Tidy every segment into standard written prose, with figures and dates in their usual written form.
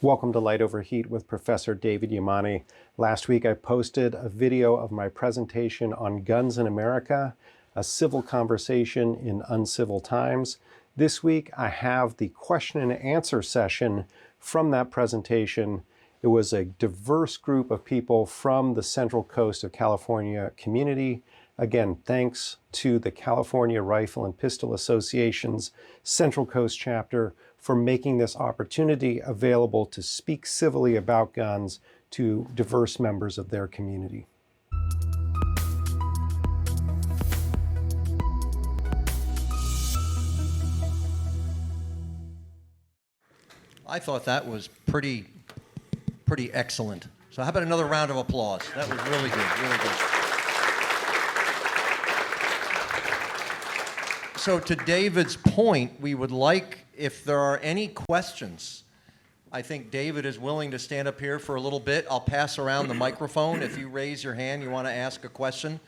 Welcome to Light Over Heat with Professor David Yamani. Last week I posted a video of my presentation on guns in America, a civil conversation in Uncivil Times. This week I have the question and answer session from that presentation. It was a diverse group of people from the Central Coast of California community. Again, thanks to the California Rifle and Pistol Association's Central Coast Chapter for making this opportunity available to speak civilly about guns to diverse members of their community. I thought that was pretty excellent. So how about another round of applause? That was really good, really good. So to David's point, we would like, if there are any questions, I think David is willing to stand up here for a little bit. I'll pass around the microphone. If you raise your hand, you want to ask a question.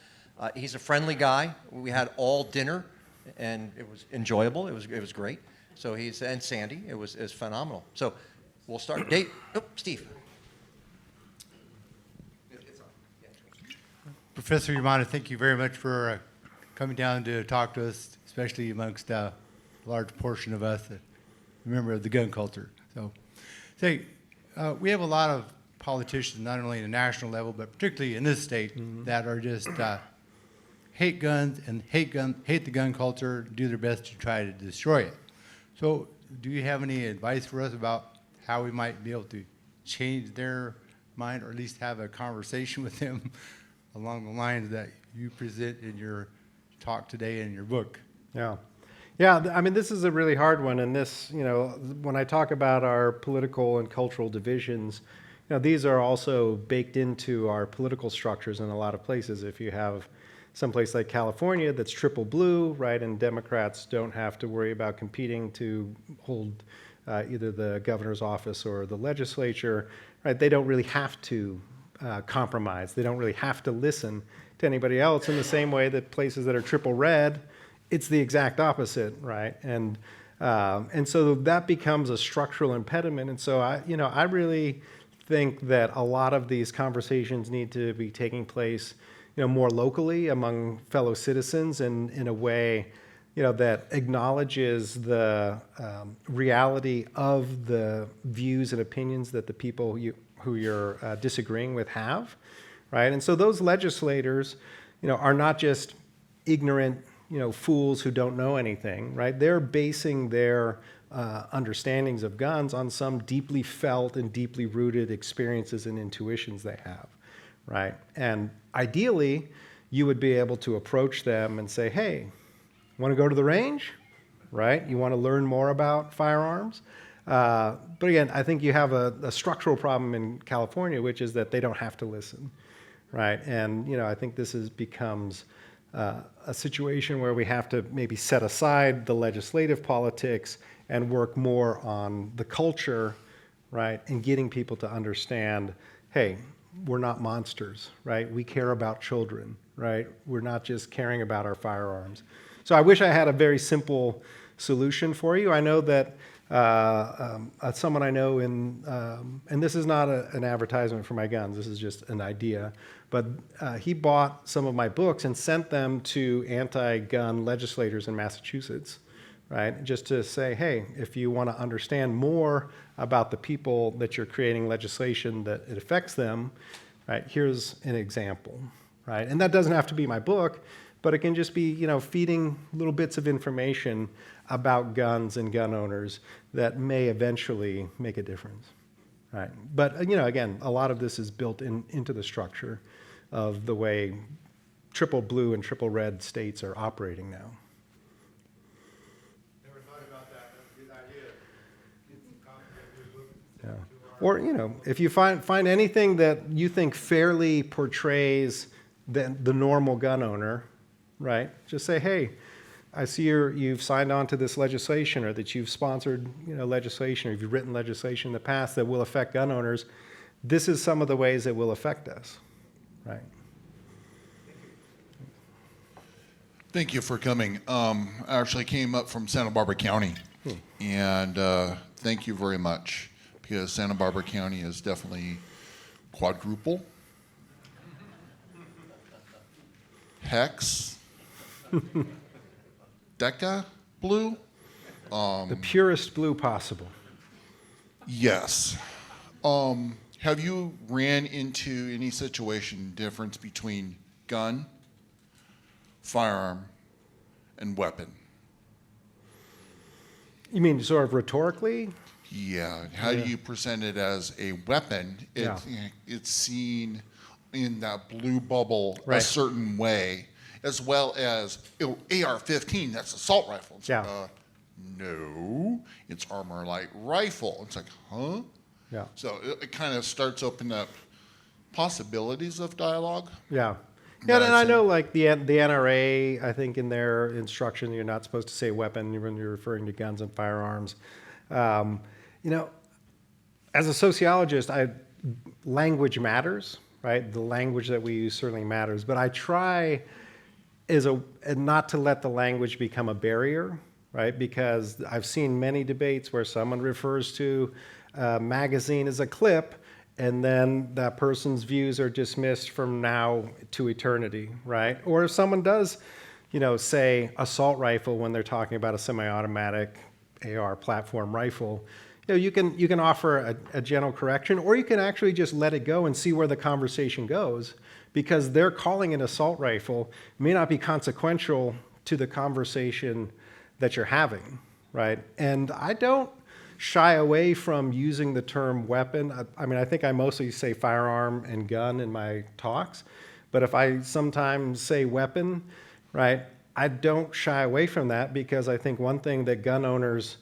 He's a friendly guy. We had all dinner, and it was enjoyable. It was great. So and Sandy, it was phenomenal. So we'll start. Steve. Professor Yamani, thank you very much for coming down to talk to us, especially amongst a large portion of us that remember of the gun culture. So, we have a lot of politicians, not only at a national level, but particularly in this state, that are just hate guns and hate the gun culture, do their best to try to destroy it. So, do you have any advice for us about how we might be able to change their mind, or at least have a conversation with them along the lines that you present in your talk today and your book? Yeah, I mean, this is a really hard one, and this, when I talk about our political and cultural divisions, these are also baked into our political structures in a lot of places. If you have someplace like California that's triple blue, right, and Democrats don't have to worry about competing to hold either the governor's office or the legislature, right, they don't really have to compromise. They don't really have to listen to anybody else, in the same way that places that are triple red, it's the exact opposite, right? And so that becomes a structural impediment. And so I really think that a lot of these conversations need to be taking place, more locally among fellow citizens, and in a way, that acknowledges the reality of the views and opinions that the people who you're disagreeing with have, right? And so those legislators, are not just ignorant, fools who don't know anything, right? They're basing their understandings of guns on some deeply felt and deeply rooted experiences and intuitions they have, right? And ideally, you would be able to approach them and say, hey, want to go to the range, right? You want to learn more about firearms? But again, I think you have a structural problem in California, which is that they don't have to listen, right? And, I think this becomes a situation where we have to maybe set aside the legislative politics and work more on the culture, right? And getting people to understand, hey, we're not monsters, right? We care about children, right? We're not just caring about our firearms. So I wish I had a very simple solution for you. I know that someone I know and this is not an advertisement for my guns, this is just an idea, but he bought some of my books and sent them to anti-gun legislators in Massachusetts, right? Just to say, hey, if you want to understand more about the people that you're creating legislation that it affects them, right, here's an example, right? And that doesn't have to be my book, but it can just be, feeding little bits of information about guns and gun owners that may eventually make a difference, right? But, again, a lot of this is built into the structure of the way triple blue and triple red states are operating now. Never thought about that. That's a good idea. Get some copies of your book. Or, if you find anything that you think fairly portrays the normal gun owner, right? Just say, hey, I see you've signed on to this legislation, or that you've sponsored, legislation, or you've written legislation in the past that will affect gun owners. This is some of the ways it will affect us, right? Thank you for coming. I actually came up from Santa Barbara County, and thank you very much. because Santa Barbara County is definitely quadruple, hex, deca blue. The purest blue possible. Yes. Have you ran into any situation difference between gun, firearm, and weapon? You mean sort of rhetorically? Yeah. How do you present it as a weapon? It's seen in that blue bubble a Right. certain way, as well as AR-15. That's assault rifle. It's like, Yeah. no, it's armor light rifle. It's like, huh? Yeah. So it kind of starts opening up possibilities of dialogue. Yeah. Yeah, and I That's it. know like the NRA, I think in their instruction, you're not supposed to say weapon when you're referring to guns and firearms. You know, as a sociologist, language matters, right? The language that we use certainly matters, but I try not to let the language become a barrier, right? Because I've seen many debates where someone refers to a magazine as a clip, and then that person's views are dismissed from now to eternity, right? Or if someone does, say assault rifle when they're talking about a semi-automatic AR platform rifle, you can offer a gentle correction, or you can actually just let it go and see where the conversation goes, because they're calling an assault rifle may not be consequential to the conversation that you're having, right? And I don't shy away from using the term weapon. I mean, I think I mostly say firearm and gun in my talks, but if I sometimes say weapon, right, I don't shy away from that, because I think one thing that gun owners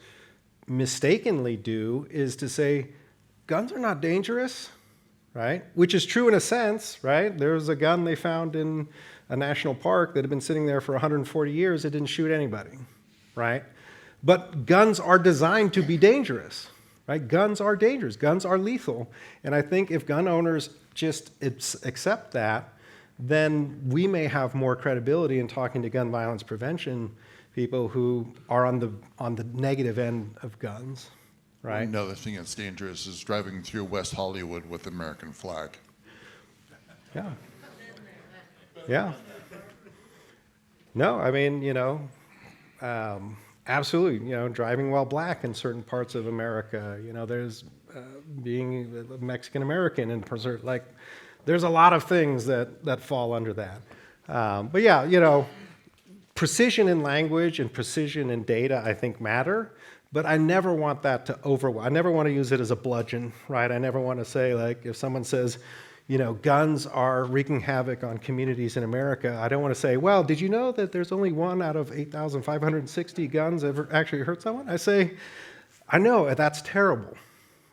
mistakenly do is to say, guns are not dangerous, right? Which is true in a sense, right? There was a gun they found in a national park that had been sitting there for 140 years. It didn't shoot anybody, right? But guns are designed to be dangerous, right? Guns are dangerous. Guns are lethal. And I think if gun owners just accept that, then we may have more credibility in talking to gun violence prevention people who are on the negative end of guns, right? Another thing that's dangerous is driving through West Hollywood with the American flag. Yeah. Yeah. No, I mean, absolutely, driving while black in certain parts of America, there's being Mexican American and like, there's a lot of things that fall under that. But yeah, precision in language and precision in data, I think, matter, but I never want that to I never want to use it as a bludgeon, right? I never want to say, like, if someone says, guns are wreaking havoc on communities in America, I don't want to say, well, did you know that there's only 1 out of 8,560 guns ever actually hurt someone? I say, I know, that's terrible,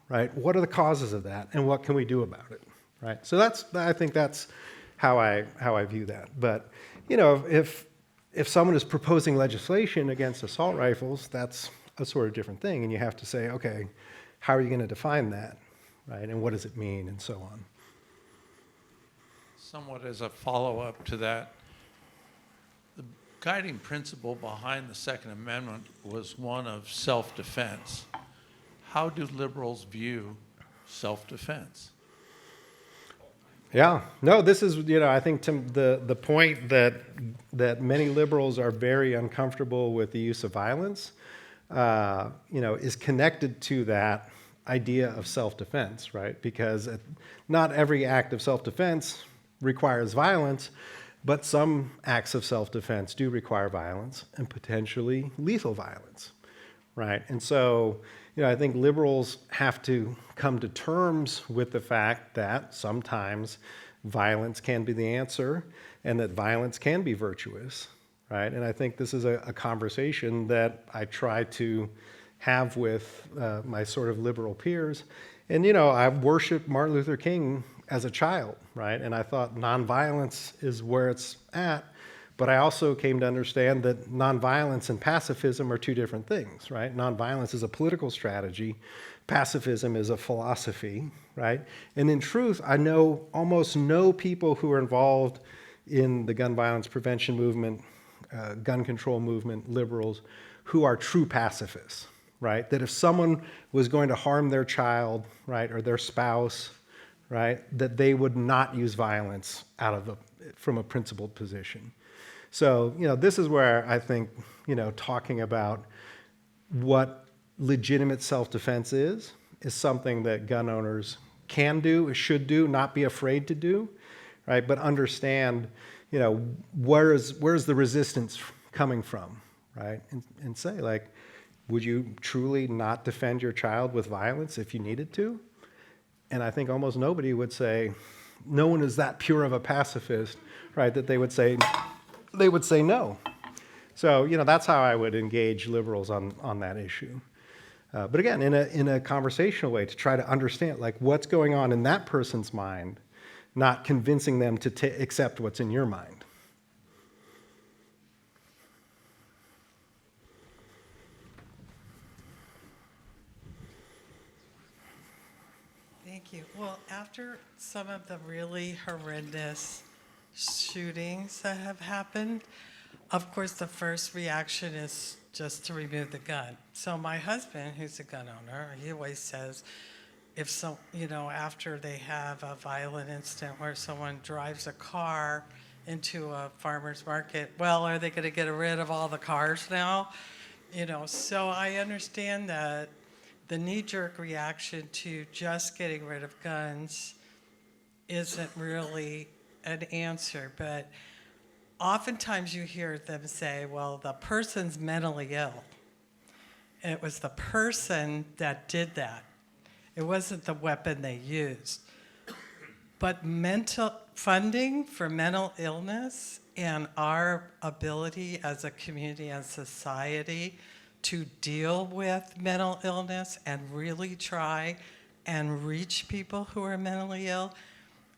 right? What are the causes of that, and what can we do about it, right? So I think that's how I view that. But, if someone is proposing legislation against assault rifles, that's a sort of different thing, and you have to say, okay, how are you going to define that, right? And what does it mean, and so on. Somewhat as a follow-up to that, the guiding principle behind the Second Amendment was one of self-defense. How do liberals view self-defense? Yeah, no, this is, I think the point that many liberals are very uncomfortable with the use of violence, is connected to that idea of self-defense, right? Because not every act of self-defense requires violence, but some acts of self-defense do require violence, and potentially lethal violence, right? And so, I think liberals have to come to terms with the fact that sometimes violence can be the answer, and that violence can be virtuous, right? And I think this is a conversation that I try to have with my sort of liberal peers. And, I worshiped Martin Luther King as a child, right? And I thought nonviolence is where it's at. But I also came to understand that nonviolence and pacifism are two different things, right? Nonviolence is a political strategy. Pacifism is a philosophy, right? And in truth, I know almost no people who are involved in the gun violence prevention movement, gun control movement, liberals, who are true pacifists, right? That if someone was going to harm their child, right, or their spouse, right, that they would not use violence from a principled position. So, this is where I think, talking about what legitimate self-defense is something that gun owners can do, should do, not be afraid to do, right? But understand, where's the resistance coming from, right? And say, like, would you truly not defend your child with violence if you needed to? And I think almost nobody would say, no one is that pure of a pacifist, right, that they would say no. So, that's how I would engage liberals on that issue. But again, in a conversational way, to try to understand, like, what's going on in that person's mind, not convincing them to accept what's in your mind. Thank you. Well, after some of the really horrendous shootings that have happened, of course, the first reaction is just to remove the gun. So my husband, who's a gun owner, he always says, after they have a violent incident where someone drives a car into a farmer's market, well, are they going to get rid of all the cars now? So I understand that the knee-jerk reaction to just getting rid of guns isn't really an answer, but oftentimes you hear them say, well, the person's mentally ill. And it was the person that did that. It wasn't the weapon they used. But funding for mental illness and our ability as a community and society to deal with mental illness and really try and reach people who are mentally ill,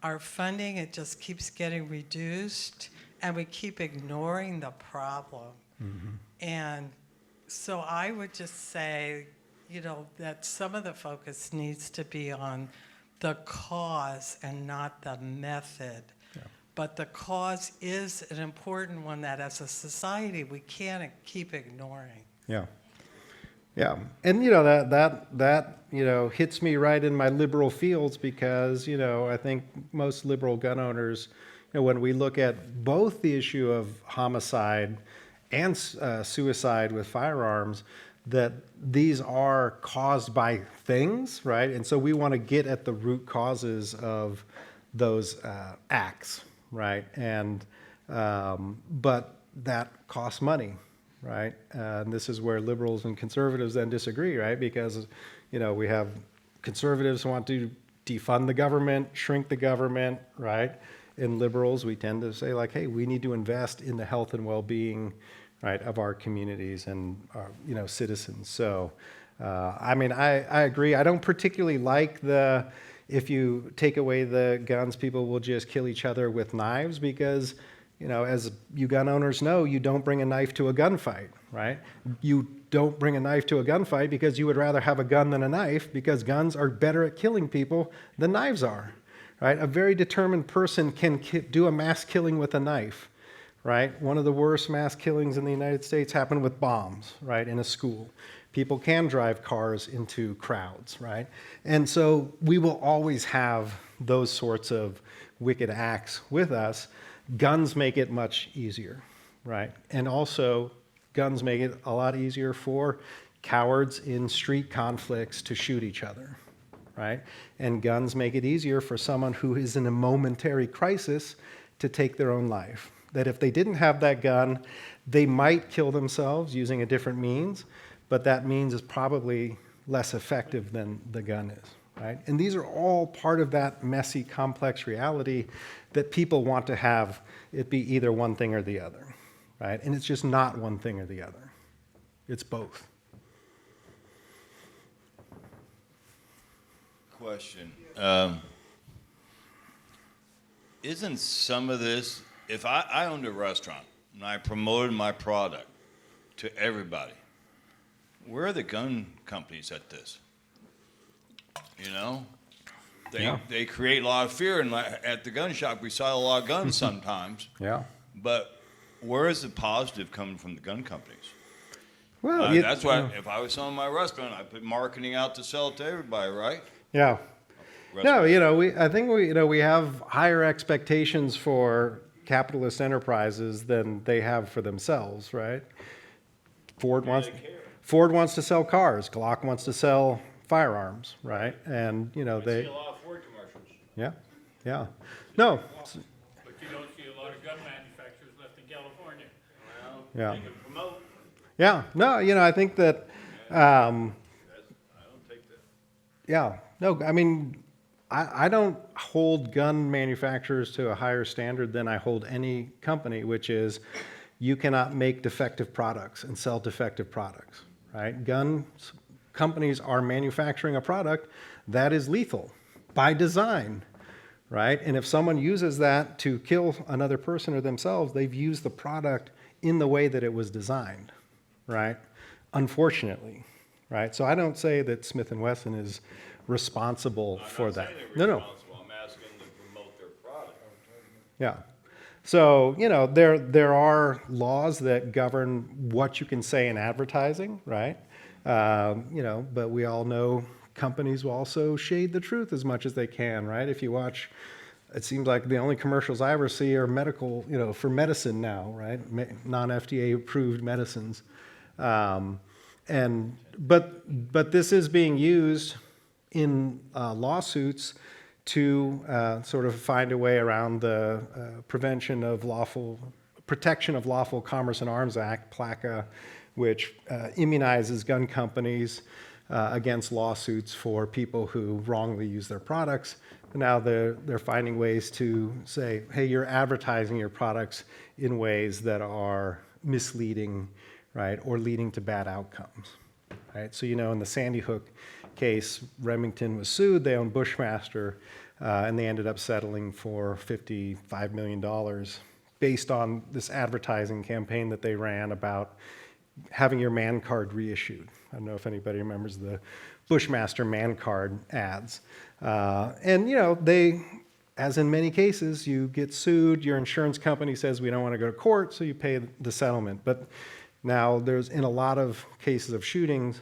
our funding, it just keeps getting reduced, and we keep ignoring the problem. Mm-hmm. And so I would just say, that some of the focus needs to be on the cause and not the method. Yeah. But the cause is an important one that as a society we can't keep ignoring. Yeah. Yeah. And, that hits me right in my liberal fields because, I think most liberal gun owners, when we look at both the issue of homicide and suicide with firearms, that these are caused by things, right? And so we want to get at the root causes of those acts, right? And but that costs money, right? And this is where liberals and conservatives then disagree, right? Because, we have conservatives who want to defund the government, shrink the government, right? And liberals, we tend to say, like, hey, we need to invest in the health and well-being, right, of our communities and our, citizens. So, I agree. I don't particularly like if you take away the guns, people will just kill each other with knives because, as you gun owners know, you don't bring a knife to a gunfight, right? You don't bring a knife to a gunfight because you would rather have a gun than a knife because guns are better at killing people than knives are, right? A very determined person can do a mass killing with a knife, right? One of the worst mass killings in the United States happened with bombs, right, in a school. People can drive cars into crowds, right? And so we will always have those sorts of wicked acts with us. Guns make it much easier, right? And also, guns make it a lot easier for cowards in street conflicts to shoot each other, right? And guns make it easier for someone who is in a momentary crisis to take their own life. That if they didn't have that gun, they might kill themselves using a different means, but that means is probably less effective than the gun is, right? And these are all part of that messy, complex reality that people want to have it be either one thing or the other, right? And it's just not one thing or the other. It's both. Question. Isn't some of this, if I owned a restaurant and I promoted my product to everybody, where are the gun companies at this? They create a lot of fear. And at the gun shop, we sell a lot of guns sometimes. Yeah. But where is the positive coming from the gun companies? Well, you- That's why, if I was selling my restaurant, I put marketing out to sell it to everybody, right? Yeah. No, Restaurant. I think we have higher expectations for capitalist enterprises than they have for themselves, right? Ford wants to sell cars. Glock wants to sell firearms, right? And they. See a lot of Ford commercials, Yeah, yeah. No. but you don't see a lot of gun manufacturers left in California. Yeah. They can promote. Yeah. No. I think that. I don't take that. Yeah. No. I mean, I don't hold gun manufacturers to a higher standard than I hold any company, which is you cannot make defective products and sell defective products, right? Gun companies are manufacturing a product that is lethal by design, right? And if someone uses that to kill another person or themselves, they've used the product in the way that it was designed, right? Unfortunately, right? So I don't say that Smith & Wesson is responsible for that. No. I'm asking them to promote their product. Yeah. So, there are laws that govern what you can say in advertising, right? But we all know companies will also shade the truth as much as they can, right? If you watch, it seems like the only commercials I ever see are medical, for medicine now, right? Non-FDA approved medicines. But this is being used in lawsuits to sort of find a way around the Protection of Lawful Commerce and Arms Act, PLACA, which immunizes gun companies against lawsuits for people who wrongly use their products. Now they're finding ways to say, hey, you're advertising your products in ways that are misleading, right, or leading to bad outcomes, right? So, in the Sandy Hook case, Remington was sued, they owned Bushmaster, and they ended up settling for $55 million based on this advertising campaign that they ran about having your man card reissued. I don't know if anybody remembers the Bushmaster man card ads. They, as in many cases, you get sued, your insurance company says we don't want to go to court, so you pay the settlement. But now in a lot of cases of shootings,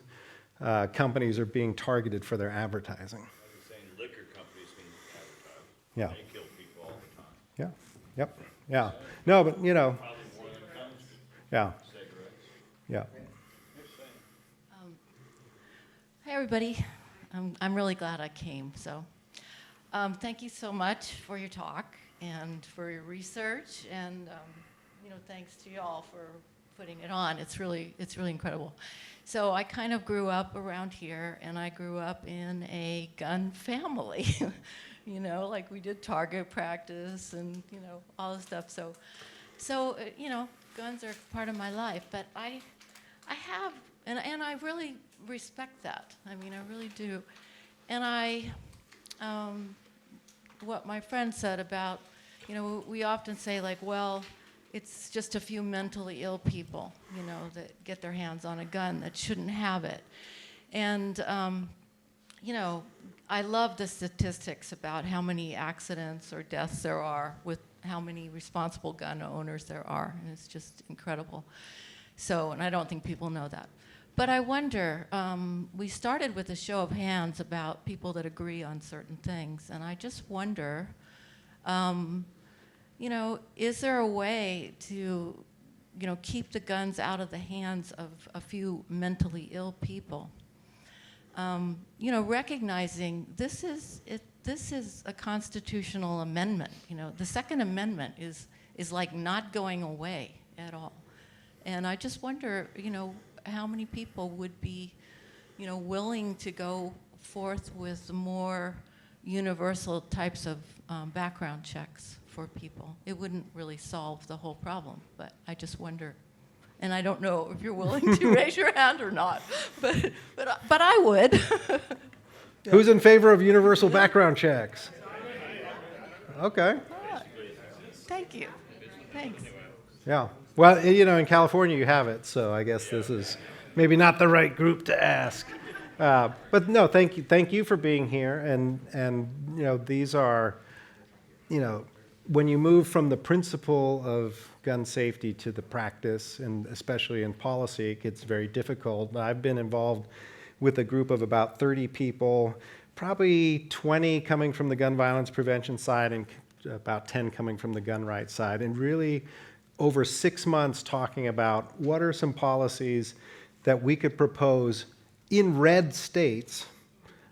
companies are being targeted for their advertising. I'm saying liquor companies can advertise. Yeah. They kill people all the time. Yeah. Yep. Yeah. No, but Probably more than guns, yeah. cigarettes. Yeah. Hi, everybody. I'm really glad I came. So, thank you so much for your talk and for your research, and thanks to y'all for putting it on. It's really incredible. So, I kind of grew up around here, and I grew up in a gun family. Like we did target practice and all this stuff. So guns are part of my life, but I have. And I really respect that. I mean, I really do. And what my friend said about, we often say like, well, it's just a few mentally ill people, that get their hands on a gun that shouldn't have it. And, I love the statistics about how many accidents or deaths there are with how many responsible gun owners there are. And it's just incredible. So, and I don't think people know that. But I wonder, we started with a show of hands about people that agree on certain things, and I just wonder, is there a way to, keep the guns out of the hands of a few mentally ill people? Recognizing this is a constitutional amendment. The Second Amendment is like not going away at all, and I just wonder, how many people would be, willing to go forth with more universal types of background checks for people. It wouldn't really solve the whole problem, but I just wonder. And I don't know if you're willing to raise your hand or not, but I would. Who's in favor of universal background checks? Okay. All right. Thank you. Thanks. Yeah. Well, in California you have it, so I guess this is maybe not the right group to ask. But no, thank you for being here, and these are, when you move from the principle of gun safety to the practice, and especially in policy, it gets very difficult. I've been involved with a group of about 30 people, probably 20 coming from the gun violence prevention side and about 10 coming from the gun rights side, and really over 6 months talking about what are some policies that we could propose in red states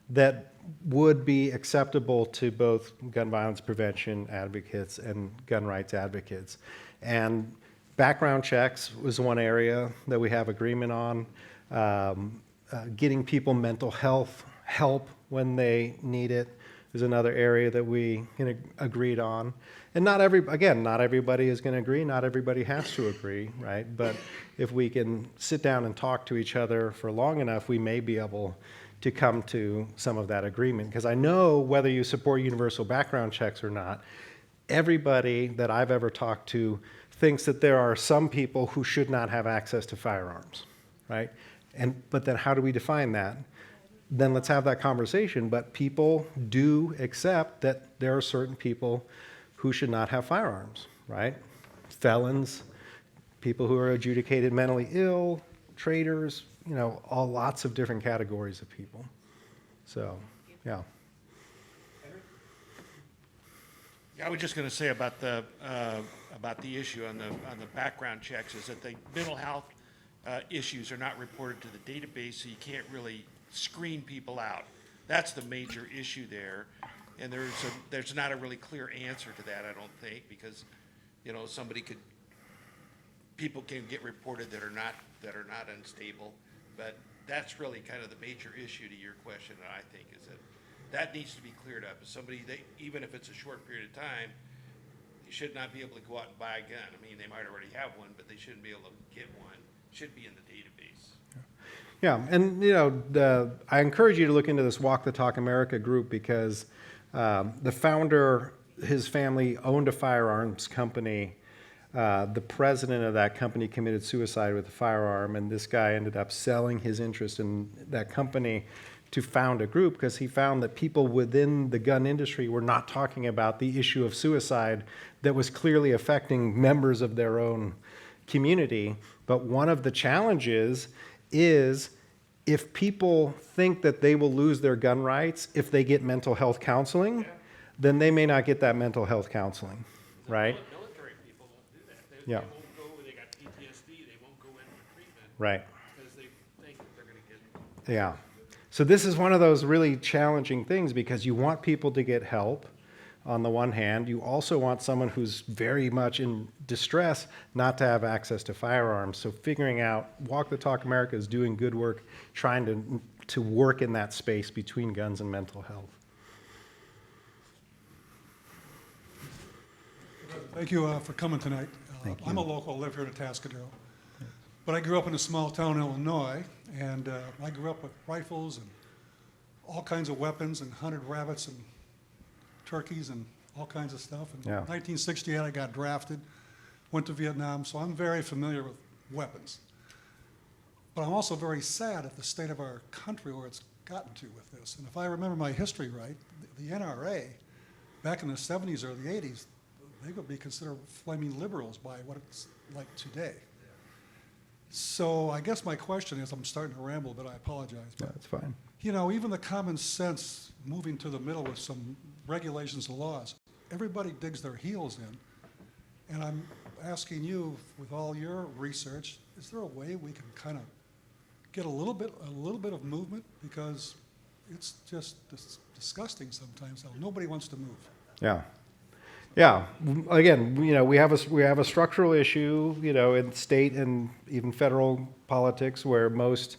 that would be acceptable to both gun violence prevention advocates and gun rights advocates. And background checks was one area that we have agreement on. Getting people mental health help when they need it is another area that we agreed on. And not everybody is going to agree. Not everybody has to agree, right? But if we can sit down and talk to each other for long enough, we may be able to come to some of that agreement. Because I know whether you support universal background checks or not, everybody that I've ever talked to thinks that there are some people who should not have access to firearms, right? But then how do we define that? Then let's have that conversation. But people do accept that there are certain people who should not have firearms, right? Felons, people who are adjudicated mentally ill, traitors, all lots of different categories of people. So, yeah. Yeah, I was just going to say about the issue on the background checks is that the mental health issues are not reported to the database, so you can't really screen people out. That's the major issue there, and there's not a really clear answer to that, I don't think, because people can get reported that are not unstable, but that's really kind of the major issue to your question, I think, is that needs to be cleared up. Even if it's a short period of time, you should not be able to go out and buy a gun. I mean, they might already have one, but they shouldn't be able to get one. It should be in the database. Yeah, and I encourage you to look into this Walk the Talk America group, because the founder, his family owned a firearms company. The president of that company committed suicide with a firearm, and this guy ended up selling his interest in that company to found a group, because he found that people within the gun industry were not talking about the issue of suicide that was clearly affecting members of their own community. But one of the challenges is if people think that they will lose their gun rights if they get mental health counseling, then they may not get that mental health counseling, right? Military people won't do that. Yeah. They won't go, they got PTSD, they won't go in for treatment. Right. Because they think that they're going to get. Yeah. So this is one of those really challenging things, because you want people to get help on the one hand. You also want someone who's very much in distress not to have access to firearms. So figuring out, Walk the Talk America is doing good work trying to work in that space between guns and mental health. Thank you for coming tonight. Thank you. I'm a local, I live here in Atascadero. But I grew up in a small town, Illinois, and I grew up with rifles and all kinds of weapons and hunted rabbits and turkeys and all kinds of stuff. In 1968, I got drafted, went to Vietnam, so I'm very familiar with weapons. But I'm also very sad at the state of our country where it's gotten to with this. And if I remember my history right, the NRA, back in the 70s or the 80s, they would be considered flaming liberals by what it's like today. So I guess my question is, I'm starting to ramble, but I apologize. Yeah, that's fine. Even the common sense moving to the middle with some regulations and laws, everybody digs their heels in. And I'm asking you, with all your research, is there a way we can kind of get a little bit of movement? Because it's just disgusting sometimes how nobody wants to move. Yeah. Yeah. Again, we have a structural issue, in state and even federal politics where most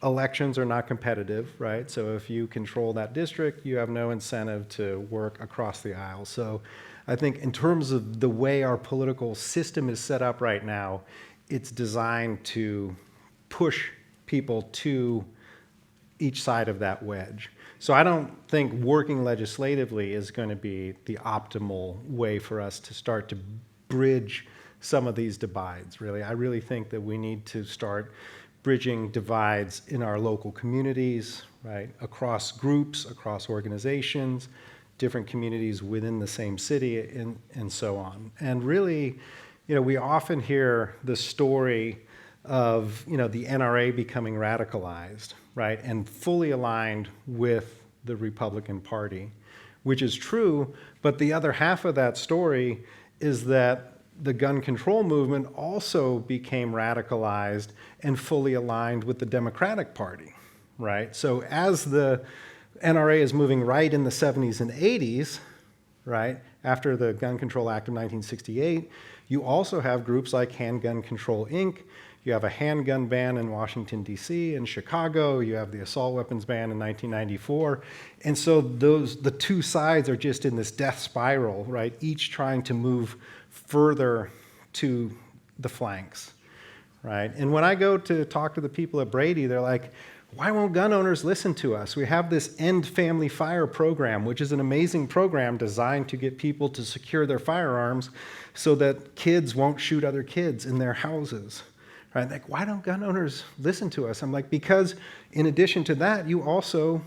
elections are not competitive, right? So if you control that district, you have no incentive to work across the aisle. So I think in terms of the way our political system is set up right now, it's designed to push people to each side of that wedge. So I don't think working legislatively is going to be the optimal way for us to start to bridge some of these divides, really. I really think that we need to start bridging divides in our local communities, right, across groups, across organizations, different communities within the same city and so on. And really, we often hear the story of, the NRA becoming radicalized, right, and fully aligned with the Republican Party, which is true, but the other half of that story is that the gun control movement also became radicalized and fully aligned with the Democratic Party, right? So as the NRA is moving right in the 70s and 80s, right, after the Gun Control Act of 1968, you also have groups like Handgun Control, Inc., you have a handgun ban in Washington, D.C., in Chicago. You have the assault weapons ban in 1994. And so the two sides are just in this death spiral, right? Each trying to move further to the flanks, right? And when I go to talk to the people at Brady, they're like, why won't gun owners listen to us? We have this End Family Fire program, which is an amazing program designed to get people to secure their firearms so that kids won't shoot other kids in their houses. Right? Like, why don't gun owners listen to us? I'm like, because in addition to that, you also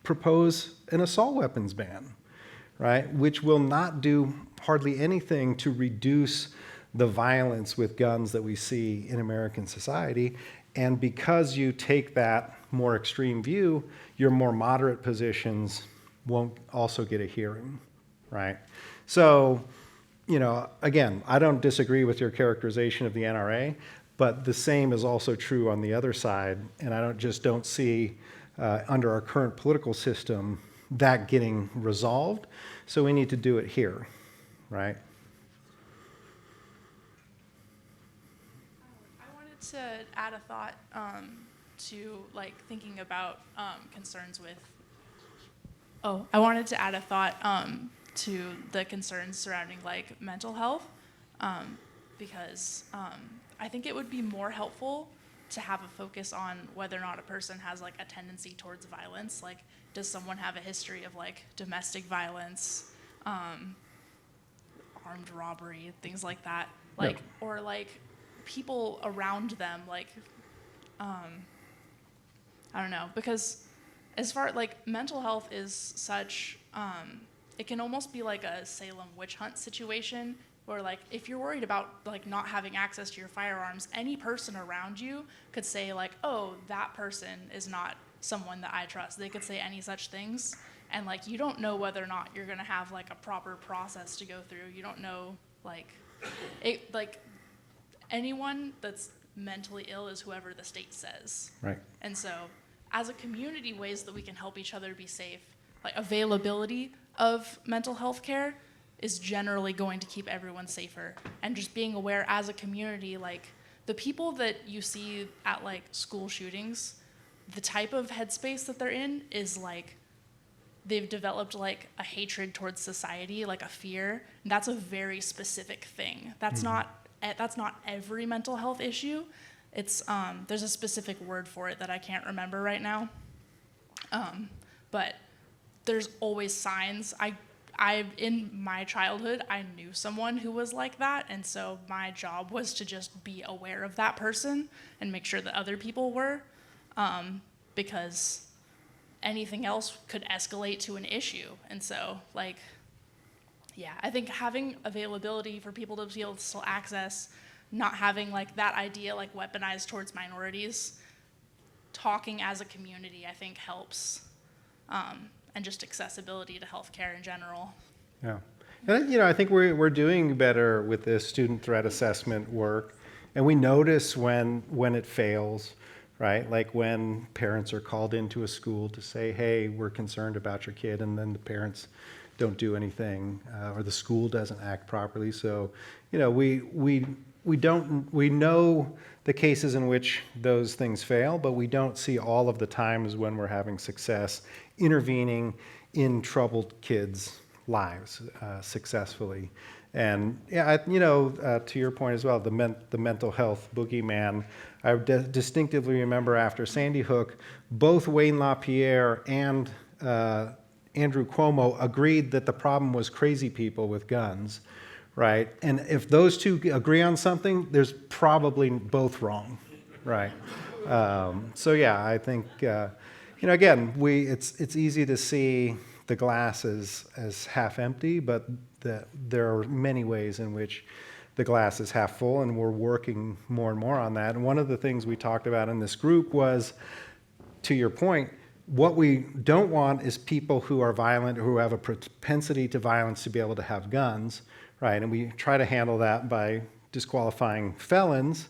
propose an assault weapons ban, right? Which will not do hardly anything to reduce the violence with guns that we see in American society. And because you take that more extreme view, your more moderate positions won't also get a hearing, right? So, again, I don't disagree with your characterization of the NRA, but the same is also true on the other side, and I don't see under our current political system that getting resolved. So we need to do it here, right? I wanted to add a thought to thinking about concerns with. Oh, I wanted to add a thought to the concerns surrounding mental health, because. I think it would be more helpful to have a focus on whether or not a person has a tendency towards violence. Does someone have a history of domestic violence, armed robbery, things like that? Or people around them, I don't know, because as far mental health is such, it can almost be like a Salem witch hunt situation. Or if you're worried about not having access to your firearms, any person around you could say oh, that person is not someone that I trust. They could say any such things, and you don't know whether or not you're gonna have a proper process to go through. You don't know anyone that's mentally ill is whoever the state says. Right. And so, as a community, ways that we can help each other be safe, availability of mental health care is generally going to keep everyone safer. And just being aware as a community, the people that you see at school shootings, the type of headspace that they're in is they've developed a hatred towards society, a fear. And that's a very specific thing. That's not every mental health issue. It's there's a specific word for it that I can't remember right now. But there's always signs. In my childhood, I knew someone who was like that, and so my job was to just be aware of that person and make sure that other people were, because anything else could escalate to an issue. And so, I think having availability for people to be able to still access, not having that idea weaponized towards minorities, talking as a community, I think helps. And just accessibility to healthcare in general. Yeah. And, I think we're doing better with this student threat assessment work, and we notice when it fails, right? When parents are called into a school to say, hey, we're concerned about your kid, and then the parents don't do anything, or the school doesn't act properly. So, we know the cases in which those things fail, but we don't see all of the times when we're having success intervening in troubled kids' lives successfully. And to your point as well, the mental health boogeyman. I distinctively remember after Sandy Hook, both Wayne LaPierre and Andrew Cuomo agreed that the problem was crazy people with guns, right? And if those two agree on something, there's probably both wrong, right? I think again, it's easy to see the glass as half empty, but there are many ways in which the glass is half full, and we're working more and more on that. And one of the things we talked about in this group was, to your point, what we don't want is people who are violent or who have a propensity to violence to be able to have guns, right? And we try to handle that by disqualifying felons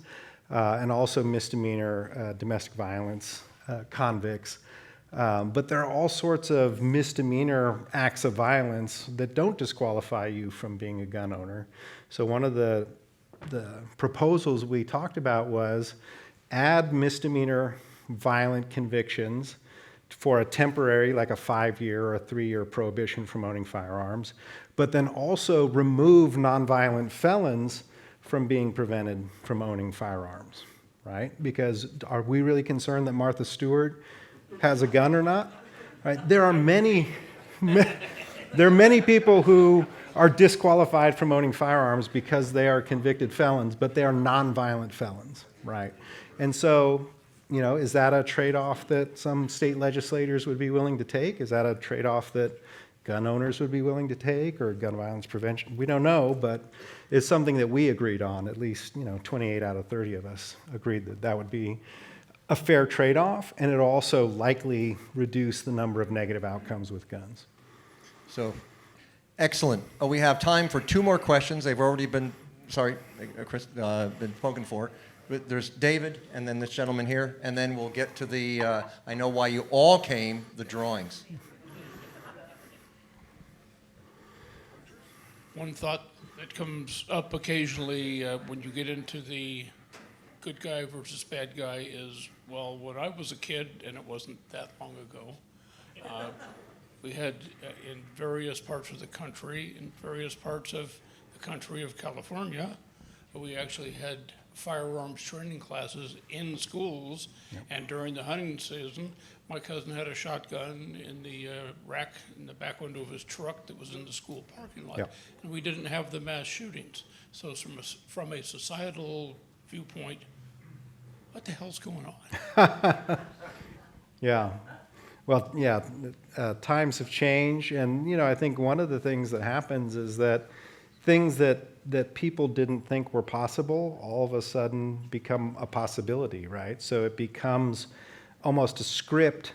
and also misdemeanor domestic violence convicts. But there are all sorts of misdemeanor acts of violence that don't disqualify you from being a gun owner. So one of the proposals we talked about was add misdemeanor violent convictions for a temporary, like a 5-year or a 3-year prohibition from owning firearms, but then also remove nonviolent felons from being prevented from owning firearms, right? Because are we really concerned that Martha Stewart has a gun or not? Right? There are many people who are disqualified from owning firearms because they are convicted felons, but they are nonviolent felons, right? And so, is that a trade-off that some state legislators would be willing to take? Is that a trade-off that gun owners would be willing to take, or gun violence prevention? We don't know, but it's something that we agreed on. At least, 28 out of 30 of us agreed that that would be a fair trade-off, and it'll also likely reduce the number of negative outcomes with guns. So, excellent. We have time for 2 more questions. They've already been, Chris, been spoken for. But there's David, and then this gentleman here, and then we'll get to the, I know why you all came, the drawings. One thought that comes up occasionally when you get into the good guy versus bad guy is, well, when I was a kid, and it wasn't that long ago, we had in various parts of the country, in various parts of the country of California, we actually had firearms training classes in schools. Yep. And during the hunting season, my cousin had a shotgun in the rack in the back window of his truck that was in the school parking lot. Yep. And we didn't have the mass shootings. So from a societal viewpoint, what the hell's going on? Yeah. Well, yeah, times have changed. And, I think one of the things that happens is that things that people didn't think were possible all of a sudden become a possibility, right? So it becomes almost a script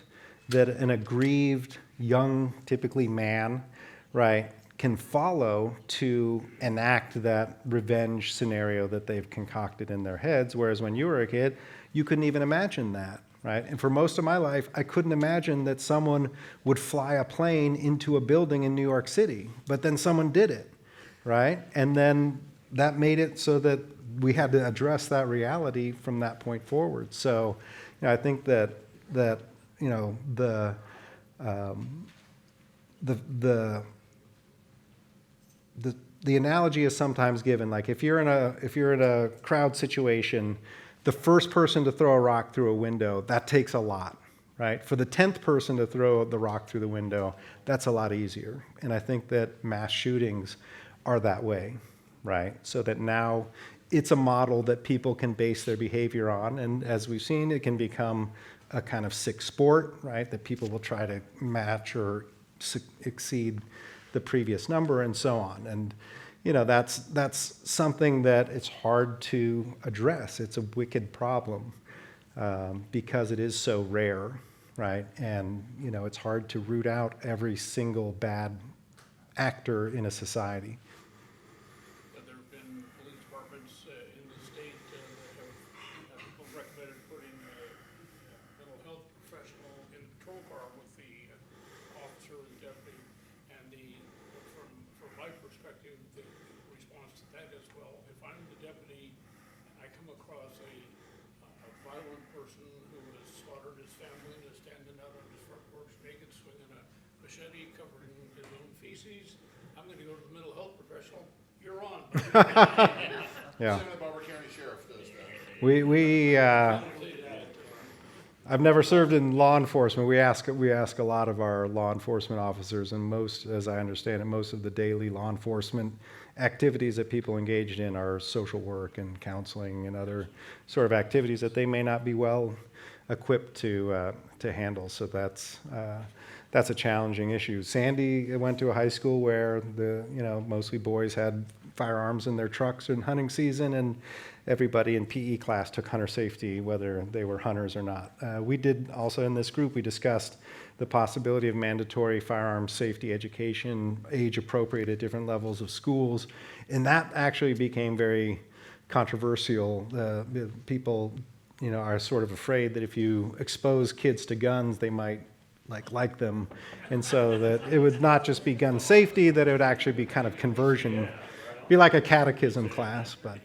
that an aggrieved young, typically man, right, can follow to enact that revenge scenario that they've concocted in their heads, whereas when you were a kid, you couldn't even imagine that, right? And for most of my life, I couldn't imagine that someone would fly a plane into a building in New York City, but then someone did it. Right? And then that made it so that we had to address that reality from that point forward. So, I think that the analogy is sometimes given, like if you're in a crowd situation, the first person to throw a rock through a window, that takes a lot. Right? For the 10th person to throw the rock through the window, that's a lot easier. And I think that mass shootings are that way, right? So that now it's a model that people can base their behavior on. And as we've seen, it can become a kind of sick sport, right? That people will try to match or exceed the previous number and so on. And, that's something that it's hard to address. It's a wicked problem because it is so rare, right? And, it's hard to root out every single bad actor in a society. There have been police departments in the state that have people recommended putting a mental health professional in the patrol car with the officer and deputy. And from my perspective, the response to that is, well, if I'm the deputy and I come across a violent person who has slaughtered his family and is standing out on his front porch naked, swinging a machete covered in his own feces, I'm going to go to the mental health professional. You're on. Yeah. Senator Butler County Sheriff does that. We I've never served in law enforcement. We ask a lot of our law enforcement officers, and most, as I understand it, most of the daily law enforcement activities that people engaged in are social work and counseling and other sort of activities that they may not be well equipped to handle. So that's a challenging issue. Sandy went to a high school where mostly boys had firearms in their trucks in hunting season, and everybody in PE class took hunter safety, whether they were hunters or not. We did also in this group, we discussed the possibility of mandatory firearms safety education, age appropriate at different levels of schools, and that actually became very controversial. People, are sort of afraid that if you expose kids to guns, they might like them, and so that it would not just be gun safety, that it would actually be kind of conversion, be like a catechism class, but.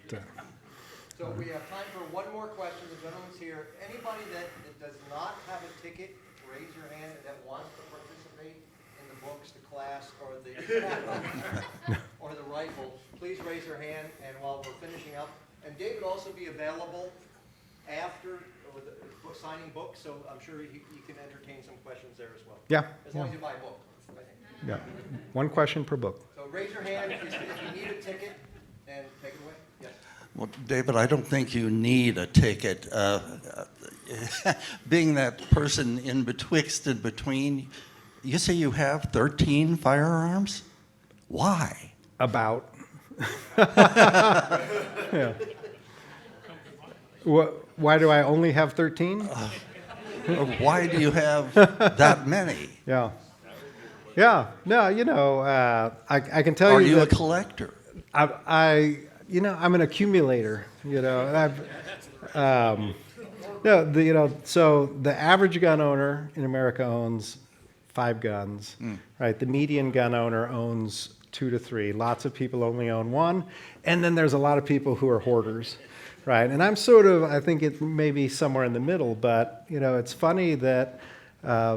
So we have time for one more question. The gentleman's here. Anybody that does not have a ticket, raise your hand, and that wants to participate in the books, the class, or the rifle, please raise your hand. And while we're finishing up, and David will also be available after with signing books, so I'm sure you can entertain some questions there as well. Yeah. As long as you buy a book. Yeah. One question per book. So raise your hand if you need a ticket, and take it away. Yes. Well, David, I don't think you need a ticket. Being that person in betwixt and between, you say you have 13 firearms? Why? About. Yeah. Why do I only have 13? Why do you have that many? Yeah. Yeah. No, I can tell you. Are you a that collector? I'm an accumulator, and so the average gun owner in America owns 5 guns, right? The median gun owner owns 2 to 3. Lots of people only own 1. And then there's a lot of people who are hoarders, right? And I'm I think it may be somewhere in the middle, but, it's funny that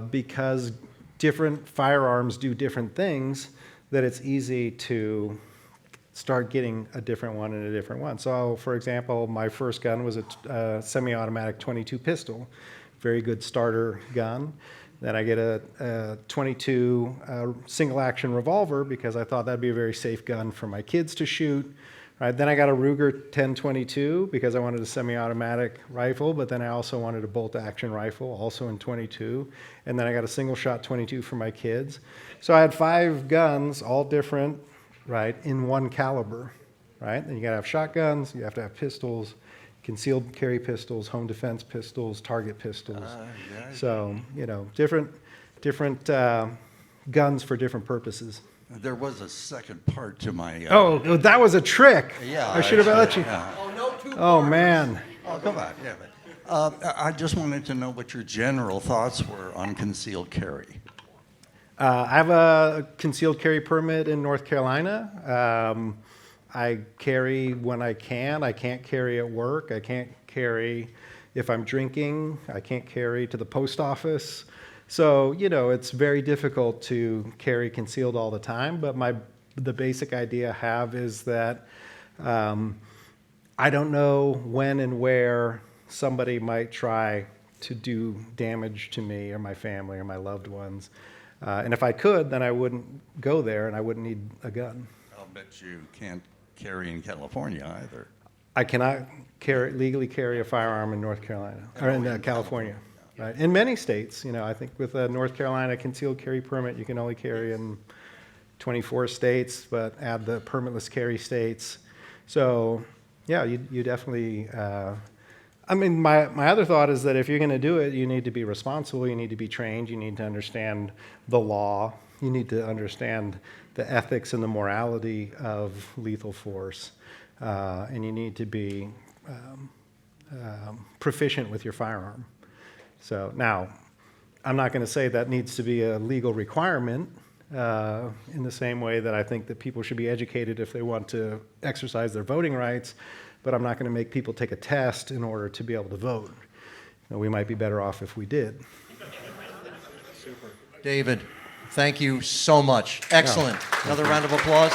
because different firearms do different things, that it's easy to start getting a different one and a different one. So, for example, my first gun was a semi-automatic 22 pistol, very good starter gun. Then I get a 22 single-action revolver because I thought that'd be a very safe gun for my kids to shoot. Right, then I got a Ruger 1022 because I wanted a semi-automatic rifle, but then I also wanted a bolt-action rifle, also in 22. And then I got a single-shot 22 for my kids. So I had 5 guns, all different, right, in one caliber, right? And you gotta have shotguns, you have to have pistols, concealed carry pistols, home defense pistols, target pistols. So, different guns for different purposes. There was a second part to my... Oh, that was a trick. Yeah. I should have let you... Yeah. Oh, man. Oh, come on. Yeah, but, I just wanted to know what your general thoughts were on concealed carry. I have a concealed carry permit in North Carolina. I carry when I can. I can't carry at work. I can't carry if I'm drinking. I can't carry to the post office. So, it's very difficult to carry concealed all the time. But the basic idea I have is that I don't know when and where somebody might try to do damage to me or my family or my loved ones. And if I could, then I wouldn't go there and I wouldn't need a gun. I'll bet you can't carry in California either. I cannot legally carry a firearm in North Carolina, or in California. Right. In many states, I think with a North Carolina concealed carry permit, you can only carry in 24 states, but add the permitless carry states. So, yeah, you definitely... my other thought is that if you're going to do it, you need to be responsible, you need to be trained, you need to understand the law, you need to understand the ethics and the morality of lethal force, and you need to be proficient with your firearm. So now, I'm not going to say that needs to be a legal requirement in the same way that I think that people should be educated if they want to exercise their voting rights, but I'm not going to make people take a test in order to be able to vote. We might be better off if we did. David, thank you so much. Excellent. Another round of applause.